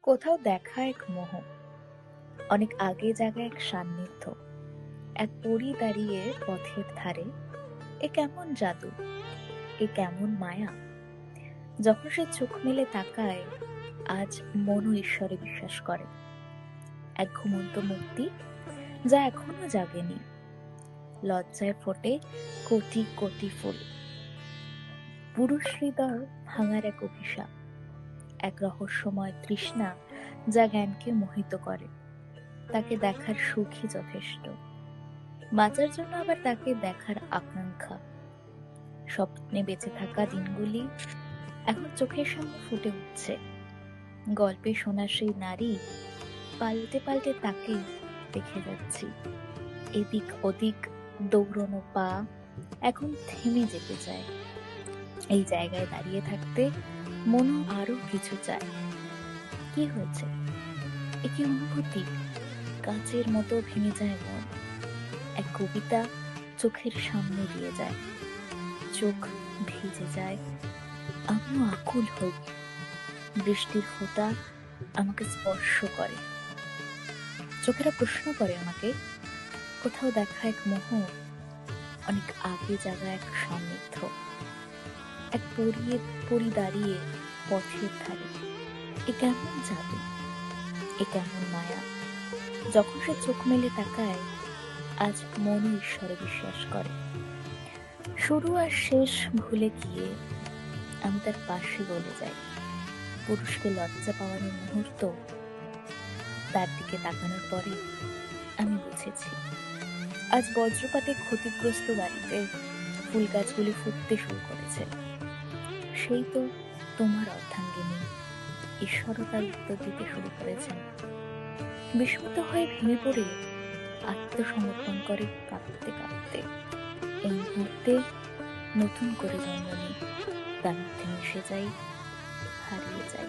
কোথাও দেখা এক মোহ, অনেক আগে জাগা এক সান্নিধ্য, এক পরী দাঁড়িয়ে পথের ধারে। এ কেমন জাদু, এ কেমন মায়া! যখন সে চোখ মেলে তাকায়, আজ মনও ঈশ্বরে বিশ্বাস করে। এক ঘুমন্ত মূর্তি, যা এখনো জাগেনি। লজ্জায় ফোটে কোটি কোটি ফুল। পুরুষ হৃদয় ভাঙার এক অভিশাপ, এক রহস্যময় তৃষ্ণা, যা জ্ঞানকে মোহিত করে। তাকে দেখার সুখই যথেষ্ট, বাঁচার জন্য আবার তাকে দেখার আকাঙ্ক্ষা। স্বপ্নে বেঁচে থাকা দিনগুলি এখন চোখের সামনে ফুটে উঠছে। গল্পে শোনা সেই নারী, পাল্টে পাল্টে তাকেই দেখে যাচ্ছি। এদিক ওদিক দৌড়নো পা এখন থেমে যেতে চায়। এই জায়গায় দাঁড়িয়ে থাকতে মনও আরো কিছু চায়। কি হয়েছে? এ কি অনুভূতি? কাচের মতো ভেঙে যায় মন। এক কবিতা চোখের সামনে দিয়ে যায়, চোখ ভিজে যায়, আমিও আকুল হই। বৃষ্টির ফোঁটা আমাকে স্পর্শ করে, চোখেরা প্রশ্ন করে আমাকে। কোথাও দেখা এক মোহ, অনেক আগে জাগা এক সান্নিধ্য, এক পরি দাঁড়িয়ে পথের ধারে। এ কেমন জাদু, এ কেমন মায়া! যখন সে চোখ মেলে তাকায়, আজ মনও ঈশ্বরে বিশ্বাস করে। শুরু আর শেষ ভুলে গিয়ে আমি তার পাশে গলে যাই। পুরুষকে লজ্জা পাওয়ানোর মুহূর্ত, তার দিকে তাকানোর পরে আমি বুঝেছি, আজ বজ্রপাতে ক্ষতিগ্রস্ত বাড়িতে ফুল গাছগুলি ফুটতে শুরু করেছে। সেই তো তোমার অর্ধাঙ্গিনী ঈশ্বরও তার উত্তর দিতে শুরু করেছেন। বিস্মিত হয়ে ভেঙে পড়ে আত্মসমর্পণ করে কাঁদতে কাঁদতে। এই মুহূর্তে নতুন করে জন্ম নিই, তার মধ্যে মিশে যাই, হারিয়ে যাই।